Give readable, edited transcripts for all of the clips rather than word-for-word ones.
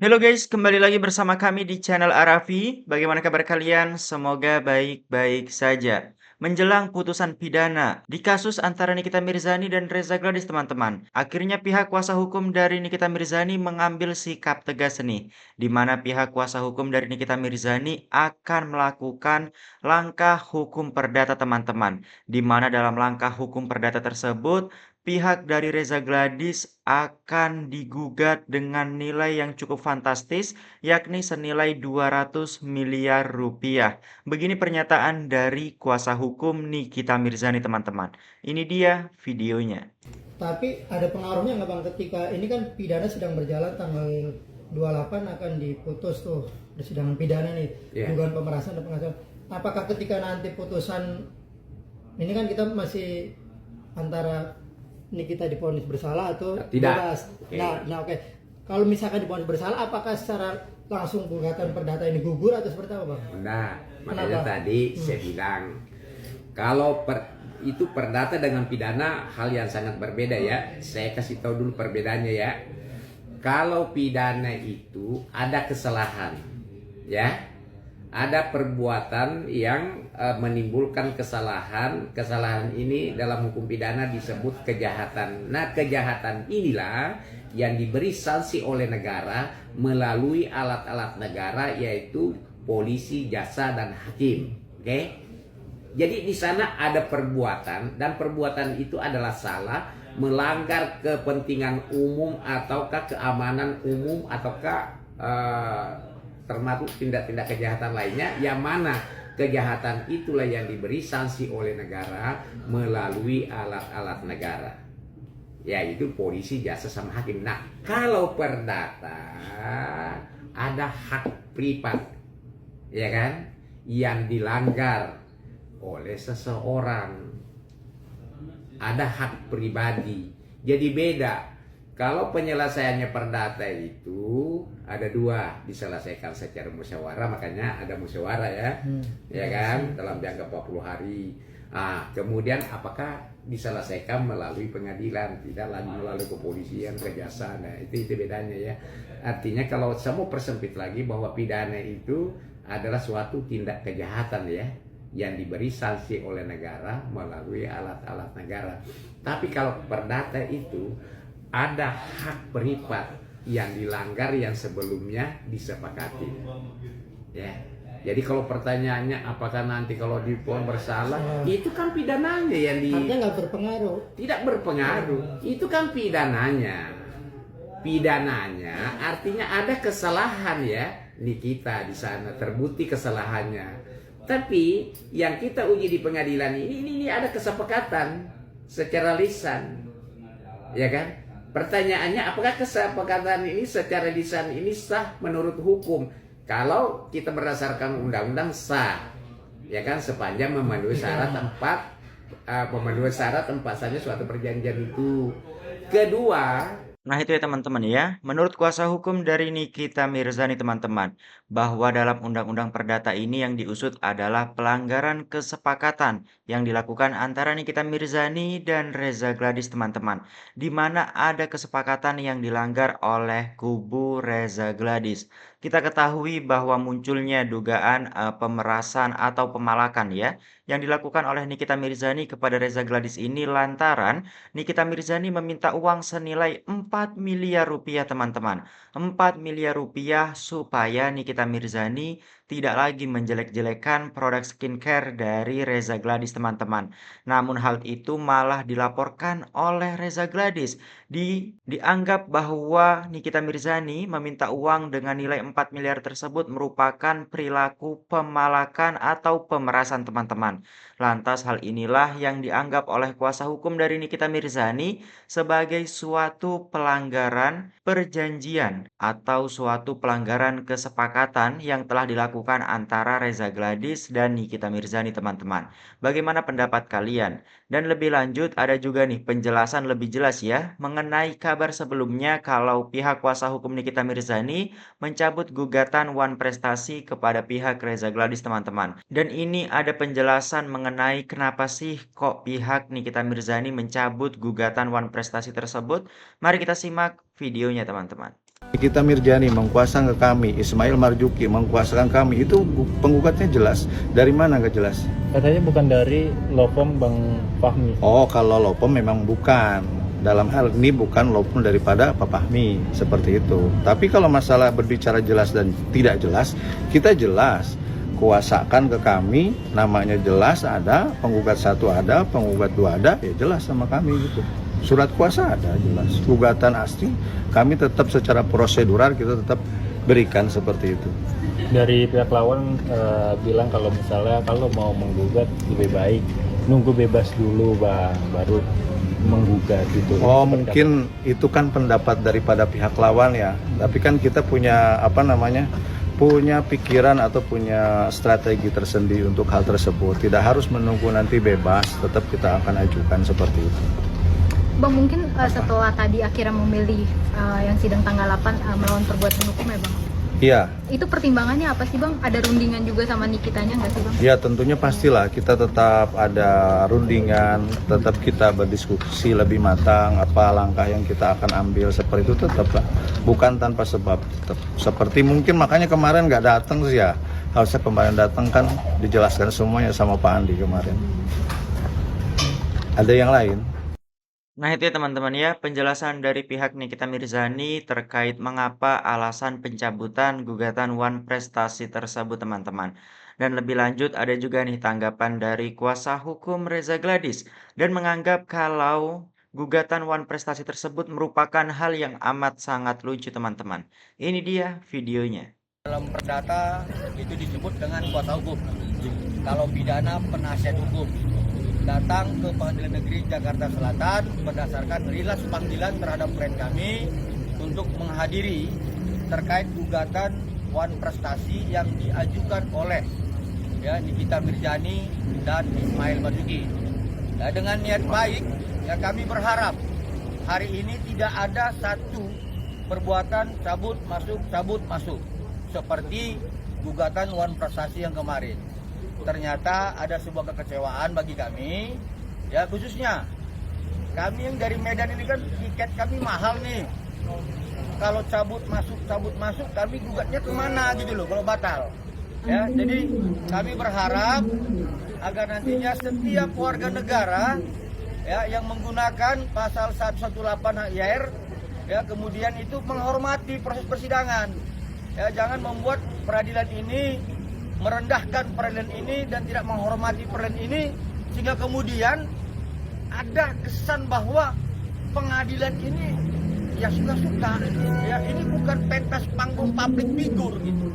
Halo guys, kembali lagi bersama kami di channel Arafi. Bagaimana kabar kalian? Semoga baik-baik saja. Menjelang putusan pidana di kasus antara Nikita Mirzani dan Reza Gladis, teman-teman. Akhirnya pihak kuasa hukum dari Nikita Mirzani mengambil sikap tegas nih, di mana pihak kuasa hukum dari Nikita Mirzani akan melakukan langkah hukum perdata, teman-teman. Di mana dalam langkah hukum perdata tersebut, pihak dari Reza Gladys akan digugat dengan nilai yang cukup fantastis, yakni senilai 200 miliar rupiah. Begini pernyataan dari kuasa hukum Nikita Mirzani, teman-teman. Ini dia videonya. Tapi ada pengaruhnya nggak Bang ketika ini kan pidana sedang berjalan tanggal 28 akan diputus tuh persidangan pidana nih, dugaan pemerasan dan pengasahan. Apakah ketika nanti putusan ini kan kita masih antara ini kita divonis bersalah atau tidak bebas. Oke. Kalau misalkan divonis bersalah, apakah secara langsung gugatan perdata ini gugur atau seperti apa, Bang? Nah, makanya tadi saya bilang kalau itu perdata dengan pidana hal yang sangat berbeda ya. Saya kasih tahu dulu perbedaannya ya. Kalau pidana itu ada kesalahan, ya, ada perbuatan yang menimbulkan kesalahan. Kesalahan ini dalam hukum pidana disebut kejahatan. Nah, kejahatan inilah yang diberi sanksi oleh negara melalui alat-alat negara, yaitu polisi, jaksa, dan hakim. Oke? Jadi di sana ada perbuatan, dan perbuatan itu adalah salah, melanggar kepentingan umum ataukah keamanan umum ataukah termasuk tindak-tindak kejahatan lainnya, yang mana kejahatan itulah yang diberi sanksi oleh negara melalui alat-alat negara, yaitu polisi, jaksa, sama hakim. Nah, kalau perdata ada hak privat, ya kan, yang dilanggar oleh seseorang, ada hak pribadi. Jadi beda. Kalau penyelesaiannya perdata itu ada dua, diselesaikan secara musyawarah, makanya ada musyawarah ya, ya kan, dalam jangka 40 hari. Nah, kemudian apakah diselesaikan melalui pengadilan, tidak lagi melalui kepolisian, kejaksaan. Nah, itu bedanya ya. Artinya kalau saya mau persempit lagi bahwa pidana itu adalah suatu tindak kejahatan ya, yang diberi sanksi oleh negara melalui alat-alat negara. Tapi kalau perdata itu ada hak privat yang dilanggar yang sebelumnya disepakati. Ya. Jadi kalau pertanyaannya apakah nanti kalau diponis bersalah, itu kan pidananya yang artinya nggak berpengaruh. tidak berpengaruh. Itu kan pidananya. Pidananya artinya ada kesalahan ya. Nikita di sana terbukti kesalahannya. Tapi yang kita uji di pengadilan ini ada kesepakatan secara lisan. Ya kan? Pertanyaannya, apakah kesepakatan ini secara lisan ini sah menurut hukum? Kalau kita berdasarkan undang-undang sah, ya kan, sepanjang memenuhi syarat tempat saja suatu perjanjian itu. Kedua, Nah itu ya teman-teman ya, menurut kuasa hukum dari Nikita Mirzani, teman-teman, bahwa dalam undang-undang perdata ini yang diusut adalah pelanggaran kesepakatan yang dilakukan antara Nikita Mirzani dan Reza Gladys, teman-teman, di mana ada kesepakatan yang dilanggar oleh kubu Reza Gladys. Kita ketahui bahwa munculnya dugaan pemerasan atau pemalakan ya, yang dilakukan oleh Nikita Mirzani kepada Reza Gladys ini lantaran Nikita Mirzani meminta uang senilai 4 miliar rupiah, teman-teman. 4 miliar rupiah supaya Nikita Mirzani tidak lagi menjelek-jelekan produk skincare dari Reza Gladys, teman-teman. Namun hal itu malah dilaporkan oleh Reza Gladys. Dianggap bahwa Nikita Mirzani meminta uang dengan nilai 4 miliar tersebut merupakan perilaku pemalakan atau pemerasan, teman-teman. Lantas hal inilah yang dianggap oleh kuasa hukum dari Nikita Mirzani sebagai suatu pelanggaran perjanjian atau suatu pelanggaran kesepakatan yang telah dilakukan antara Reza Gladys dan Nikita Mirzani, teman-teman. Bagaimana pendapat kalian? Dan lebih lanjut ada juga nih penjelasan lebih jelas ya mengenai kabar sebelumnya kalau pihak kuasa hukum Nikita Mirzani mencabut gugatan One Prestasi kepada pihak Reza Gladys, teman-teman. Dan ini ada penjelasan mengenai kenapa sih kok pihak Nikita Mirzani mencabut gugatan One Prestasi tersebut. Mari kita simak videonya, teman-teman. Nikita Mirzani mengkuasakan kami, Ismail Marzuki mengkuasakan kami, itu penggugatnya jelas. Dari mana nggak jelas? Katanya bukan dari Lopom Bang Fahmi. Oh, kalau Lopom memang bukan. Dalam hal ini bukan Lopom daripada Pak Fahmi, seperti itu. Tapi kalau masalah berbicara jelas dan tidak jelas, kita jelas. Kuasakan ke kami, namanya jelas ada, penggugat 1 ada, penggugat 2 ada, ya jelas sama kami gitu. Surat kuasa ada jelas, gugatan asli kami tetap secara prosedural kita tetap berikan seperti itu. Dari pihak lawan bilang kalau misalnya kalau mau menggugat lebih baik nunggu bebas dulu Bang, baru menggugat gitu. Oh mungkin itu kan pendapat daripada pihak lawan ya, tapi kan kita punya punya pikiran atau punya strategi tersendiri untuk hal tersebut. Tidak harus menunggu nanti bebas, tetap kita akan ajukan seperti itu. Bang, mungkin setelah tadi akhirnya memilih yang sidang tanggal 8 melawan perbuatan hukum ya Bang? Iya. Itu pertimbangannya apa sih Bang? Ada rundingan juga sama Nikitanya nggak sih Bang? Ya tentunya pastilah kita tetap ada rundingan, tetap kita berdiskusi lebih matang apa langkah yang kita akan ambil seperti itu tetap lah. Bukan tanpa sebab tetap. Seperti mungkin makanya kemarin nggak datang sih ya. Harusnya kemarin datang kan dijelaskan semuanya sama Pak Andi kemarin. Ada yang lain? Nah itu ya teman-teman ya, penjelasan dari pihak Nikita Mirzani terkait mengapa alasan pencabutan gugatan Wan Prestasi tersebut teman-teman. Dan lebih lanjut ada juga nih tanggapan dari kuasa hukum Reza Gladys dan menganggap kalau gugatan Wan Prestasi tersebut merupakan hal yang amat sangat lucu teman-teman. Ini dia videonya. Dalam perdata itu disebut dengan kuasa hukum. Kalau pidana penasihat hukum. Datang ke Pengadilan Negeri Jakarta Selatan berdasarkan rilas panggilan terhadap klien kami untuk menghadiri terkait gugatan Wan Prestasi yang diajukan oleh Nikita Mirzani dan Ismail Marzuki. Nah, dengan niat baik ya kami berharap hari ini tidak ada satu perbuatan cabut masuk seperti gugatan Wan Prestasi yang kemarin. Ternyata ada sebuah kekecewaan bagi kami, ya khususnya kami yang dari Medan ini kan tiket kami mahal nih. Kalau cabut masuk, kami gugatnya kemana gitu loh kalau batal. Ya, jadi kami berharap agar nantinya setiap warga negara ya yang menggunakan pasal 118 HIR ya kemudian itu menghormati proses persidangan. Ya, jangan membuat peradilan ini merendahkan peradilan ini dan tidak menghormati peradilan ini sehingga kemudian ada kesan bahwa pengadilan ini ya suka-suka ya ini bukan pentas panggung public figure gitu.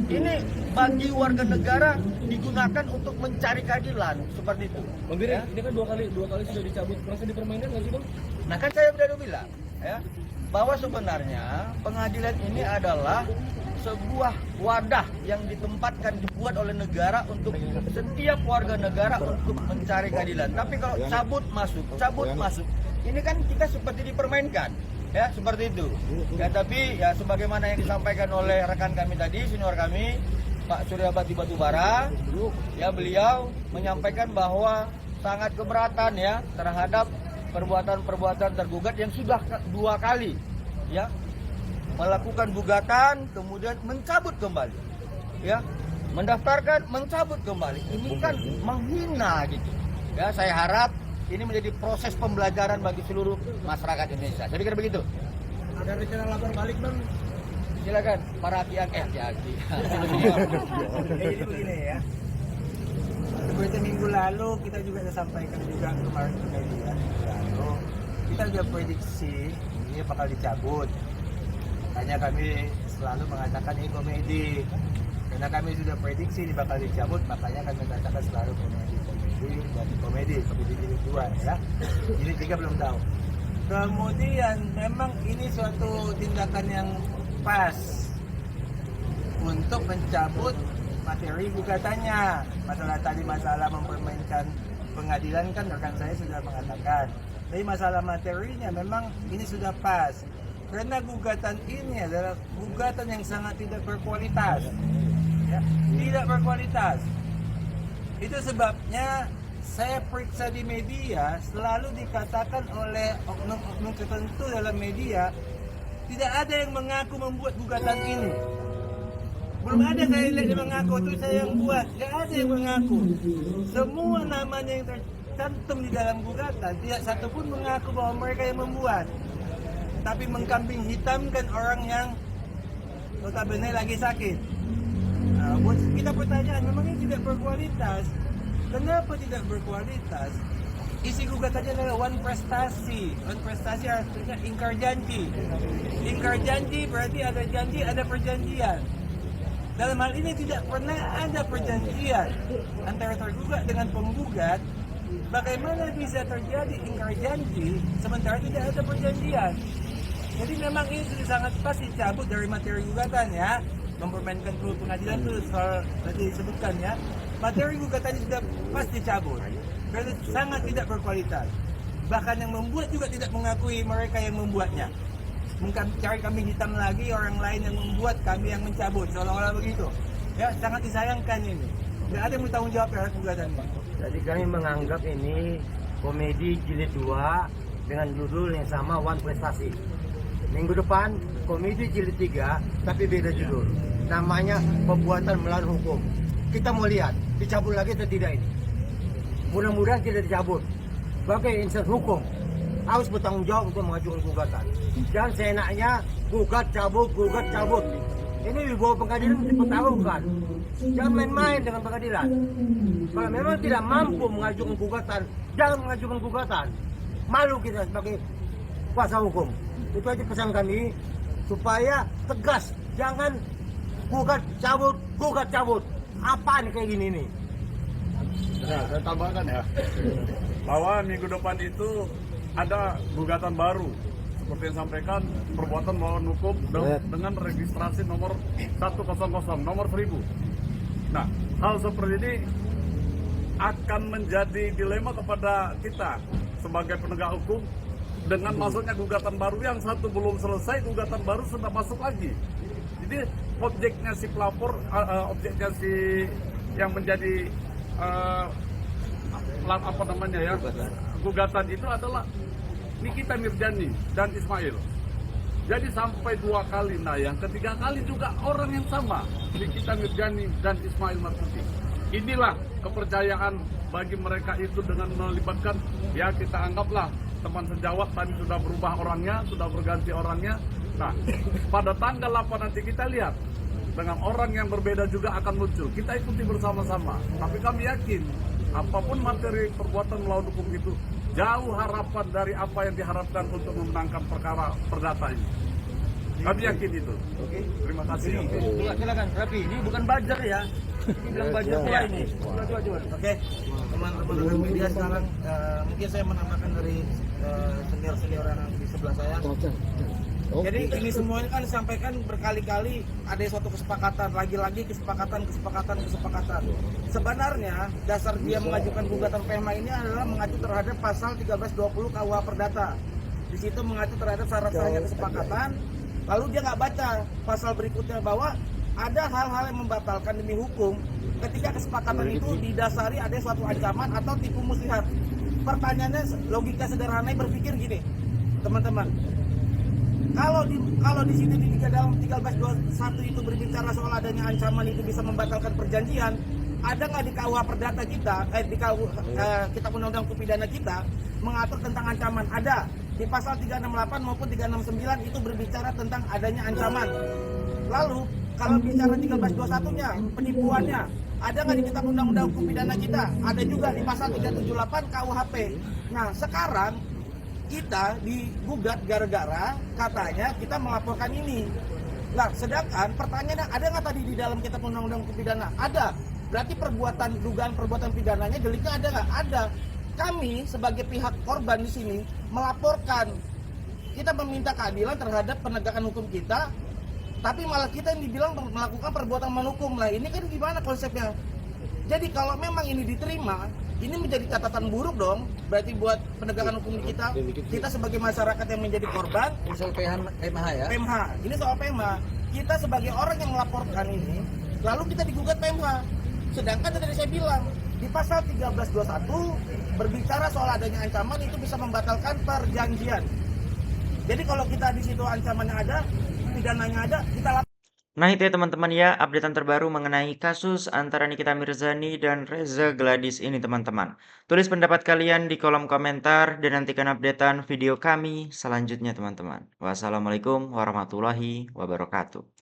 Ini bagi warga negara digunakan untuk mencari keadilan seperti itu. Bang Bire, ini kan dua kali sudah dicabut, merasa dipermainkan nggak sih Bang? Nah kan saya sudah bilang ya bahwa sebenarnya pengadilan ini adalah sebuah wadah yang dibuat oleh negara untuk setiap warga negara untuk mencari keadilan. Tapi kalau cabut masuk, ini kan kita seperti dipermainkan, ya seperti itu. Ya tapi ya sebagaimana yang disampaikan oleh rekan kami tadi, senior kami, Pak Suryabati Batubara, ya beliau menyampaikan bahwa sangat keberatan ya terhadap perbuatan-perbuatan tergugat yang sudah 2 kali, ya. Melakukan gugatan kemudian mencabut kembali ya mendaftarkan mencabut kembali ini kan menghina gitu ya. Saya harap ini menjadi proses pembelajaran bagi seluruh masyarakat Indonesia. Saya pikir begitu. Ada rencana lapor balik Bang? Silakan para hati-hati. Jadi begini ya, seperti minggu lalu kita juga sudah sampaikan juga kemarin ke media. Lalu kita sudah prediksi ini bakal dicabut. Makanya kami selalu mengatakan ini komedi. Karena kami sudah prediksi ini bakal dicabut, makanya kami katakan selalu komedi jilid 2 ya. Jilid 3 belum tahu. Kemudian memang ini suatu tindakan yang pas untuk mencabut materi gugatannya. Masalah mempermainkan pengadilan kan rekan saya sudah mengatakan. Tapi masalah materinya memang ini sudah pas. Karena gugatan ini adalah gugatan yang sangat tidak berkualitas, ya, tidak berkualitas. Itu sebabnya saya periksa di media selalu dikatakan oleh oknum-oknum tertentu dalam media Tidak ada yang mengaku membuat gugatan ini. Belum ada saya lihat yang mengaku itu saya yang buat. Tidak ada yang mengaku. Semua namanya yang tercantum di dalam gugatan, tidak satu pun mengaku bahwa mereka yang membuat. Tapi mengkambing hitamkan orang yang notabene lagi sakit. Buat kita pertanyaan, memangnya tidak berkualitas? Kenapa tidak berkualitas? Isi gugatannya adalah one prestasi. One prestasi artinya ingkar janji. Ingkar janji berarti ada janji, ada perjanjian. Dalam hal ini tidak pernah ada perjanjian antara tergugat dengan penggugat. Bagaimana bisa terjadi ingkar janji sementara tidak ada perjanjian? Jadi memang ini sudah sangat pas dicabut dari materi gugatan ya. Mempermainkan perlu pengadilan itu soal tadi disebutkan ya. Materi gugatannya sudah pas dicabut. Berarti sangat tidak berkualitas. Bahkan yang membuat juga tidak mengakui mereka yang membuatnya. Mencari kambing hitam lagi orang lain yang membuat, kami yang mencabut, seolah-olah begitu. Ya, sangat disayangkan ini. Tidak ada yang bertanggung jawab terhadap gugatan ini. Jadi kami menganggap ini komedi jilid 2 dengan judul yang sama, One Prestasi. Minggu depan komedi jilid 3 tapi beda judul. Namanya Pembuatan Melawan Hukum. Kita mau lihat dicabut lagi atau tidak ini. Mudah-mudahan tidak dicabut. Sebagai insan hukum harus bertanggung jawab untuk mengajukan gugatan. Dan seenaknya gugat cabut. Ini di bawah pengadilan dipertaruhkan. Jangan main-main dengan pengadilan. Kalau memang tidak mampu mengajukan gugatan, jangan mengajukan gugatan. Malu kita sebagai kuasa hukum. Itu aja pesan kami supaya tegas, jangan gugat cabut. Apa nih kayak gini nih? Ya, saya tambahkan ya, bahwa minggu depan itu ada gugatan baru seperti yang sampaikan, perbuatan melawan hukum dengan registrasi nomor 100, nomor 1000. Nah, hal seperti ini akan menjadi dilema kepada kita sebagai penegak hukum dengan masuknya gugatan baru yang satu belum selesai, gugatan baru sudah masuk lagi. Jadi objeknya si pelapor, objeknya si yang menjadi gugatan itu adalah Nikita Mirzani dan Ismail. Jadi sampai 2 kali, nah yang ketiga kali juga orang yang sama, Nikita Mirzani dan Ismail Marzuki. Inilah kepercayaan bagi mereka itu dengan melibatkan, ya kita anggaplah teman sejawat tadi sudah berubah orangnya, sudah berganti orangnya. Nah, pada tanggal 8 nanti kita lihat dengan orang yang berbeda juga akan muncul. Kita ikuti bersama-sama. Tapi kami yakin apapun materi perbuatan melawan hukum itu jauh harapan dari apa yang diharapkan untuk memenangkan perkara perdata ini. Kami yakin itu. Oke, terima kasih. Silakan, Rapi. Ini bukan buzzer ya. Ini bilang buzzer pula ini. Coba. Oke, teman-teman media sekarang mungkin saya menambahkan dari senior-senior yang di sebelah saya. Jadi ini semuanya kan disampaikan berkali-kali ada suatu kesepakatan, lagi-lagi kesepakatan. Sebenarnya dasar dia mengajukan gugatan PMA ini adalah mengacu terhadap pasal 1320 KUH Perdata. Di situ mengacu terhadap syarat-syaratnya kesepakatan. Lalu dia nggak baca pasal berikutnya bahwa ada hal-hal yang membatalkan demi hukum ketika kesepakatan itu didasari ada suatu ancaman atau tipu muslihat. Pertanyaannya logika sederhana berpikir gini, teman-teman. Kalau di sini di dalam 1321 itu berbicara soal adanya ancaman itu bisa membatalkan perjanjian, ada nggak di KUH Perdata kita, di Kitab Undang-Undang Hukum Pidana kita mengatur tentang ancaman? Ada di pasal 368 maupun 369 itu berbicara tentang adanya ancaman. Lalu kalau bicara 1321-nya, penipuannya, ada nggak di Kitab Undang-Undang Hukum Pidana kita? Ada juga di pasal 378 KUHP. Nah sekarang kita digugat gara-gara katanya kita melaporkan ini. Nah, sedangkan pertanyaannya ada nggak tadi di dalam Kitab Undang-Undang Hukum Pidana? Ada. Berarti dugaan perbuatan pidananya, deliknya ada nggak? Ada. Kami sebagai pihak korban di sini melaporkan. Kita meminta keadilan terhadap penegakan hukum kita, tapi malah kita yang dibilang melakukan perbuatan menghukum. Lah ini kan gimana konsepnya? Jadi kalau memang ini diterima, ini menjadi catatan buruk dong, berarti buat penegakan hukum kita sebagai masyarakat yang menjadi korban. Soal PMH ya? PMH, ini soal PMH. Kita sebagai orang yang melaporkan ini, lalu kita digugat PMH. Sedangkan tadi saya bilang, di pasal 1321 berbicara soal adanya ancaman itu bisa membatalkan perjanjian. Jadi kalau kita di situ ancamannya ada, pidananya ada, kita Nah itu ya teman-teman ya, updatean terbaru mengenai kasus antara Nikita Mirzani dan Reza Gladys ini teman-teman. Tulis pendapat kalian di kolom komentar dan nantikan updatean video kami selanjutnya teman-teman. Wassalamualaikum warahmatullahi wabarakatuh.